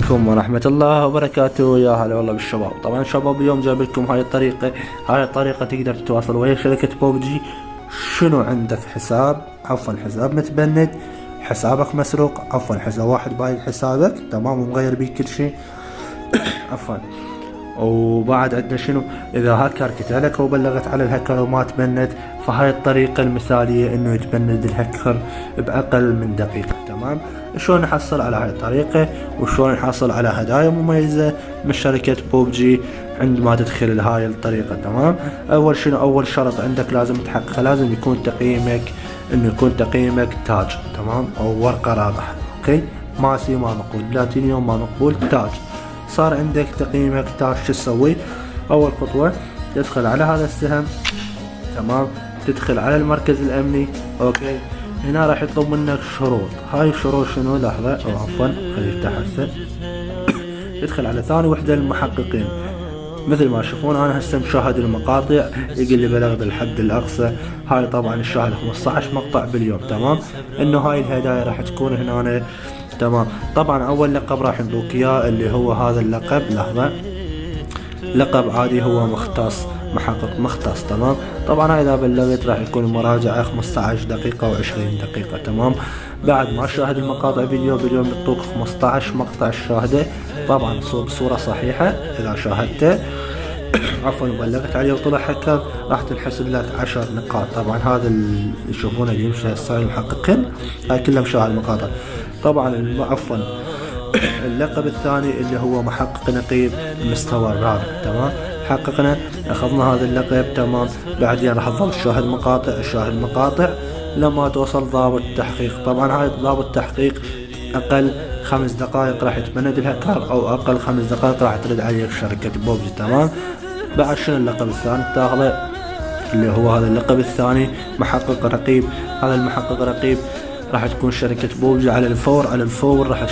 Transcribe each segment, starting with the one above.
عليكم ورحمة الله وبركاته. يا هلا والله بالشباب. طبعا شباب اليوم جايب لكم هاي الطريقة تقدر تتواصل ويا شركة بوبجي. شنو عندك حساب حساب متبند، حسابك مسروق، حساب واحد بايع حسابك تمام ومغير بيه كل شيء وبعد عندنا شنو اذا هاكر قتلك وبلغت على الهكر وما تبند، فهاي الطريقة المثالية انه يتبند الهكر باقل من دقيقة. تمام. شلون نحصل على هاي الطريقة وشلون نحصل على هدايا مميزة من شركة بوبجي عندما تدخل لهاي الطريقة. تمام. اول شرط عندك لازم تحققه، لازم يكون تقييمك تاج. تمام. او ورقة رابحة. اوكي، ماسي ما مقبول، بلاتينيوم ما مقبول، تاج. صار عندك تقييمك تاج، شو تسوي؟ اول خطوة تدخل على هذا السهم. تمام. تدخل على المركز الامني. اوكي، هنا راح يطلب منك شروط. هاي الشروط شنو؟ لحظة او عفوا خليه يفتح هسه. تدخل على ثاني وحدة المحققين. مثل ما تشوفون انا هسه مشاهد المقاطع يقول لي بلغ بالحد الاقصى. هاي طبعا الشاهد 15 مقطع باليوم. تمام. انه هاي الهدايا راح تكون هنا. تمام. طبعا اول لقب راح يعطوك اياه اللي هو هذا اللقب. لحظة، لقب عادي هو محقق مختص. تمام. طبعا اذا بلغت راح يكون المراجعة 15 دقيقة و20 دقيقة. تمام. بعد ما شاهد المقاطع باليوم يعطوك 15 مقطع الشاهدة، طبعا بصورة صحيحة. اذا شاهدته عفوا بلغت عليه وطلع هكر راح تنحسب لك 10 نقاط. طبعا هذا اللي يشوفونه اللي يمشي هسه المحققين هاي كلهم شاهد المقاطع. طبعا عفوا اللقب الثاني اللي هو محقق نقيب المستوى الرابع. تمام. حققنا اخذنا هذا اللقب. تمام. بعدين راح تظل شاهد مقاطع لما توصل ضابط تحقيق. طبعا هاي ضابط تحقيق اقل 5 دقائق راح يتبند الهكر، او اقل 5 دقائق راح ترد عليك شركة بوبجي. تمام. بعد شنو اللقب الثاني تاخذه اللي هو هذا اللقب الثاني محقق رقيب. هذا المحقق رقيب راح تكون شركة بوبجي على الفور راح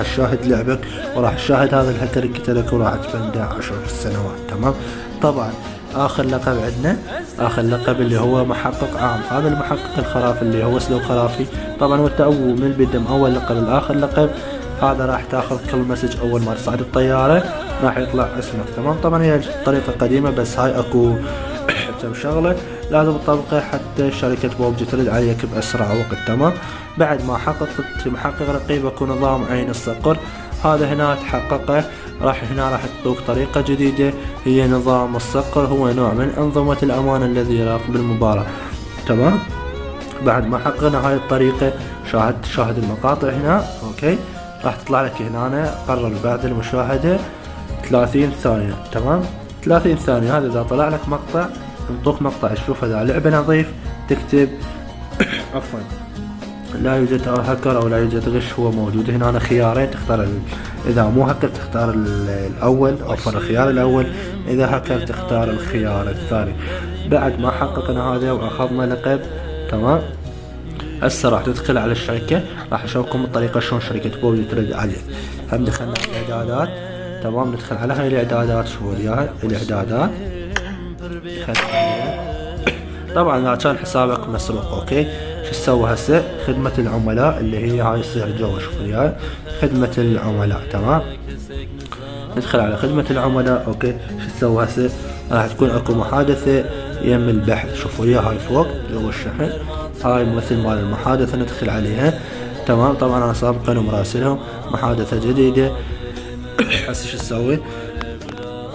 تشاهد لعبك وراح تشاهد هذا الهكر قتلك وراح تبنده 10 سنوات. تمام. طبعا اخر لقب اللي هو محقق عام. هذا المحقق الخرافي اللي هو سلو خرافي. طبعا وانت من البدء من اول لقب لاخر لقب هذا راح تاخذ كل مسج اول ما تصعد الطيارة راح يطلع اسمك. تمام. طبعا هي طريقة قديمة بس هاي اكو كم شغلة لازم تطبقها حتى شركة بوبجي ترد عليك بأسرع وقت. تمام. بعد ما حققت محقق رقيبك ونظام عين الصقر هذا هنا تحققه راح تعطوك طريقة جديدة هي نظام الصقر. هو نوع من أنظمة الأمان الذي يراقب المباراة. تمام. بعد ما حققنا هاي الطريقة شاهد المقاطع هنا. اوكي، راح تطلع لك هنا قرر بعد المشاهدة 30 ثانية. تمام. 30 ثانية هذا اذا طلع لك مقطع ينطوك مقطع تشوف اذا لعبة نظيف تكتب عفوا لا يوجد هكر او لا يوجد غش. هو موجود هنا خيارين تختار اذا مو هكر تختار الاول عفوا الخيار الاول، اذا هكر تختار الخيار الثاني. بعد ما حققنا هذا واخذنا لقب. تمام. هسه راح تدخل على الشركة راح اشوفكم الطريقة شلون شركة بوبجي ترد عليك. هم دخلنا على الاعدادات. تمام. ندخل على هاي الاعدادات. شو وياها الاعدادات طبعا اذا كان حسابك مسروق. اوكي، شو تسوي هسه؟ خدمة العملاء اللي هي هاي يصير جوا. شوف وياها خدمة العملاء. تمام. ندخل على خدمة العملاء. اوكي، شو تسوي هسه؟ راح تكون اكو محادثة يم البحث. شوف وياها هاي فوق جوا الشحن هاي مثل مال المحادثة ندخل عليها. تمام. طبعا انا سابقا مراسلهم محادثة جديدة. هسه شو تسوي؟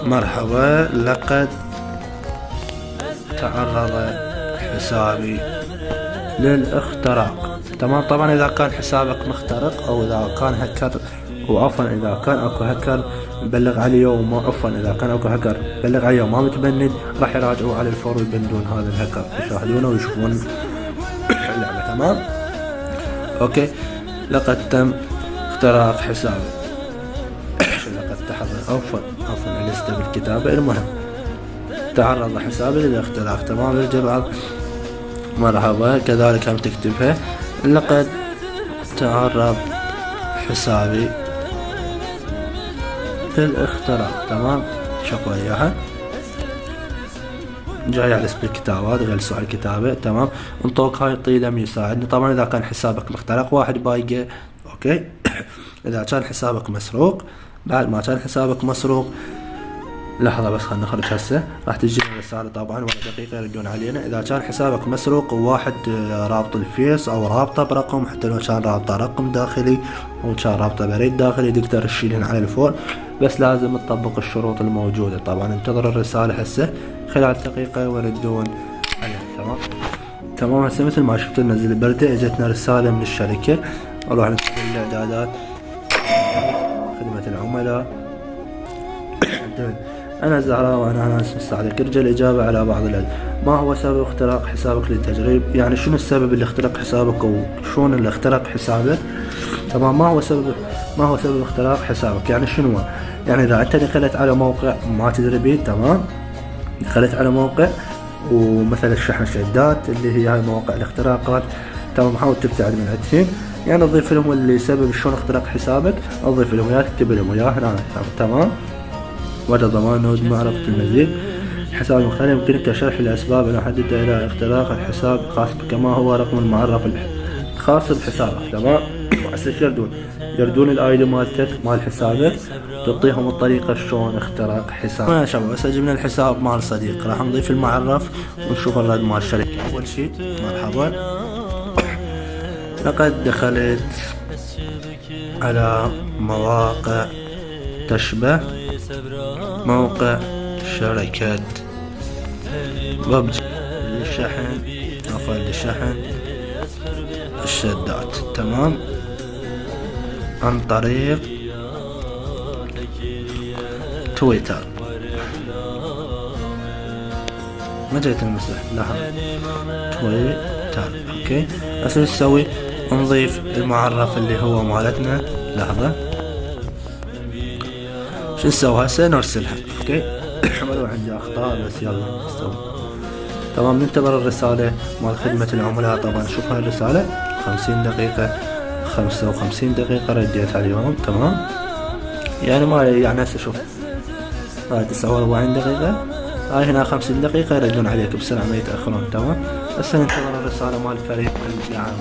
مرحبا، لقد تعرض حسابي للاختراق. تمام. طبعا اذا كان حسابك مخترق او اذا كان هكر وعفوا اذا كان اكو هكر بلغ عليه وما عفوا اذا كان اكو هكر بلغ عليه وما متبند راح يراجعوا على الفور ويبندون هذا الهكر يشاهدونه ويشوفون اللعبة. تمام. اوكي، لقد تم اختراق حسابي. لقد تحرر عفوا لست بالكتابة. المهم تعرض حسابي للاختراق. تمام. الجواب مرحبا كذلك هم تكتبها لقد تعرض حسابي للاختراق. تمام. شوفوا اياها جاي على اسم الكتابات غير سؤال الكتابة. تمام. انطوك هاي الطي لم يساعدني. طبعا اذا كان حسابك مخترق 1 بايقة. اوكي. اذا كان حسابك مسروق، بعد ما كان حسابك مسروق، لحظة بس خلنا نخرج هسه، راح تجينا رسالة طبعا ورا دقيقة يردون علينا. اذا كان حسابك مسروق وواحد رابط الفيس او رابطه برقم، حتى لو كان رابطه رقم داخلي او كان رابطه بريد داخلي، تقدر تشيلهن على الفور، بس لازم تطبق الشروط الموجودة. طبعا انتظر الرسالة هسه خلال دقيقة ويردون عليها. تمام. تمام. هسه مثل ما شفت ننزل البردة، اجتنا رسالة من الشركة، اروح نسوي الاعدادات، خدمة العملاء. أنا زهراء وأنا ناس مستعدك. ارجى الإجابة على بعض ما هو سبب اختراق حسابك للتجريب؟ يعني شنو السبب اللي اخترق حسابك وشون اللي اخترق حسابك؟ تمام. ما هو سبب اختراق حسابك؟ يعني شنو؟ يعني إذا أنت دخلت على موقع ما تدري بيه، تمام، دخلت على موقع ومثلا الشحن شدات اللي هي هاي مواقع الاختراقات، تمام، حاول تبتعد من عندهم. يعني تضيف لهم اللي سبب شلون اخترق حسابك، تضيف لهم اياه، تكتب لهم اياه هنا. تمام. وجه ضمان نود معرفة المزيد. حساب مختلف يمكنك شرح الأسباب المحددة إلى اختراق الحساب الخاص بك، كما هو رقم المعرف الخاص بحسابك. تمام. هسه يردون الايدي مالتك مال حسابك، تعطيهم الطريقة شلون اختراق حسابك. يا شباب هسه جبنا الحساب مال صديق، راح نضيف المعرف ونشوف الرد مال الشركة. أول شيء مرحبا، لقد دخلت على مواقع تشبه موقع شركة ببجي لشحن الشدات، تمام، عن طريق تويتر. ما جيت المسح، لحظة، تويتر. اوكي. هسه نسوي نضيف المعرف اللي هو مالتنا. لحظة، شو نسوي هسه؟ نرسلها. اوكي. ولو عندي اخطاء بس يلا نسوي. تمام. ننتظر الرسالة مال خدمة العملاء. طبعا شوف هاي الرسالة 50 دقيقة 55 دقيقة رديت عليهم. تمام. يعني ما يعني هسه شوف هاي 49 دقيقة، هاي هنا 50 دقيقة يردون عليك بسرعة ما يتأخرون. تمام. هسه ننتظر الرسالة مال الفريق الدعم.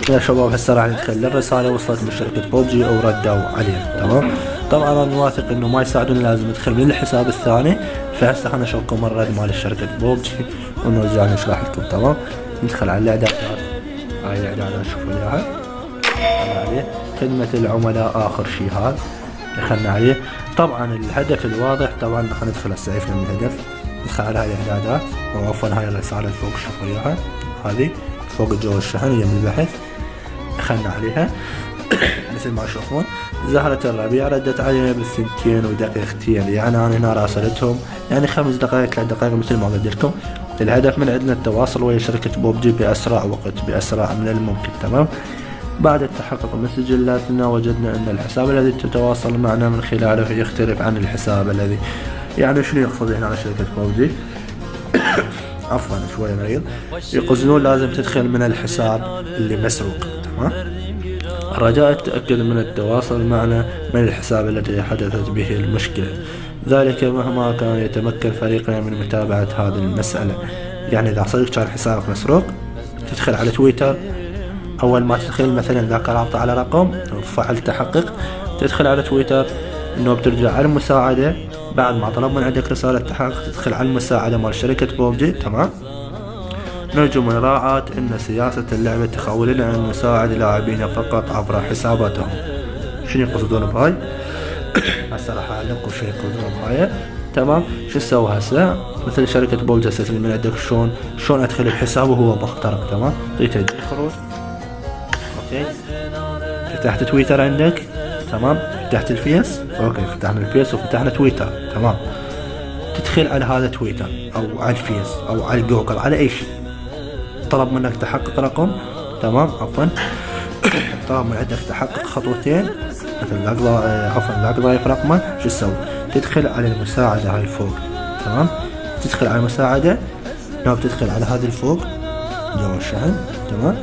يا شباب هسه راح ندخل. الرسالة وصلت من شركة ببجي او ردوا علينا. تمام. طبعا انا واثق انه ما يساعدون، لازم ندخل من الحساب الثاني. فهسه خلنا نشوفكم الرد مال الشركة ببجي ونرجع نشرح لكم. تمام. ندخل على الاعدادات، هاي الاعدادات شوفوا اياها، دخلنا عليه خدمة العملاء اخر شيء هذا دخلنا عليه. طبعا الهدف الواضح، طبعا خلينا ندخل هسه من الهدف، ندخل على هاي الاعدادات، وعفوا هاي الرسالة فوق شوفوا اياها، هذه فوق جو الشحن هي من البحث، دخلنا عليها. مثل ما تشوفون زهرة الربيع ردت علينا بالثنتين ودقيقتين، يعني انا هنا راسلتهم يعني 5 دقائق 3 دقائق مثل ما قلت لكم. الهدف من عندنا التواصل ويا شركة ببجي بأسرع وقت، بأسرع من الممكن. تمام. بعد التحقق من سجلاتنا وجدنا ان الحساب الذي تتواصل معنا من خلاله يختلف عن الحساب الذي، يعني شنو يقصد هنا على شركة ببجي؟ عفوا شوي مريض، يقصدون لازم تدخل من الحساب اللي مسروق. تمام. رجاء التأكد من التواصل معنا من الحساب الذي حدثت به المشكلة، ذلك مهما كان يتمكن فريقنا من متابعة هذه المسألة. يعني إذا صدق كان حسابك مسروق تدخل على تويتر، أول ما تدخل مثلا إذا كان رابط على رقم وفعل تحقق، تدخل على تويتر إنه بترجع على المساعدة، بعد ما طلب من عندك رسالة تحقق تدخل على المساعدة مال شركة ببجي. تمام. نرجو مراعاة أن سياسة اللعبة تخولنا أن نساعد لاعبين فقط عبر حساباتهم. شنو يقصدون بهاي؟ هسه راح أعلمكم شنو يقصدون بهاي. تمام. شو نسوي هسه؟ مثل شركة ببجي هسه من عندك شلون أدخل الحساب وهو مخترق. تمام. طيب خروج. أوكي. فتحت تويتر عندك. تمام. فتحت الفيس. أوكي فتحنا الفيس وفتحنا تويتر. تمام. تدخل على هذا تويتر أو على الفيس أو على جوجل على أي شيء، طلب منك تحقق رقم. تمام. عفوا طلب من عندك تحقق خطوتين، مثل لاقض ضايف رقمه. شو تسوي؟ تدخل على المساعدة هاي فوق. تمام. تدخل على المساعدة، لو بتدخل على هذا الفوق جو الشحن. تمام.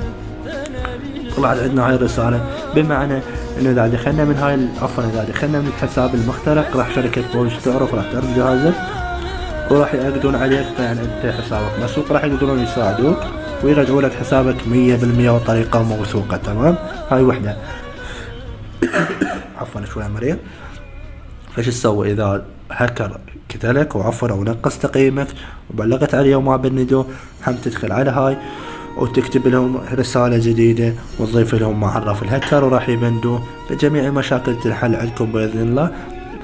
طلعت عندنا هاي الرسالة، بمعنى انه اذا دخلنا من هاي اذا دخلنا من الحساب المخترق راح شركة ببجي تعرف، راح تعرف جهازك وراح يأكدون عليك، يعني انت حسابك مسروق، راح يقدرون يساعدوك ويرجعوا لك حسابك 100% وطريقة موثوقة. تمام، هاي وحدة. عفوا شوية مريض. فش تسوي اذا هكر قتلك وعفر او نقص تقييمك وبلغت عليه وما بندوا؟ هم تدخل على هاي وتكتب لهم رسالة جديدة وتضيف لهم معرف الهكر، وراح يبندوا بجميع المشاكل تنحل عندكم بإذن الله.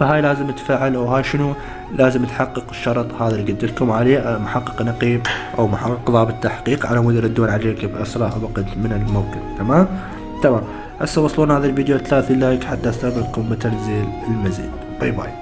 فهاي لازم تفعل، وهاي شنو لازم تحقق الشرط هذا اللي قلت لكم عليه، محقق نقيب او محقق ضابط تحقيق على مود يردون عليك باسرع وقت من الممكن. تمام. هسه وصلونا هذا الفيديو 30 لايك حتى استقبلكم بتنزيل المزيد. باي باي.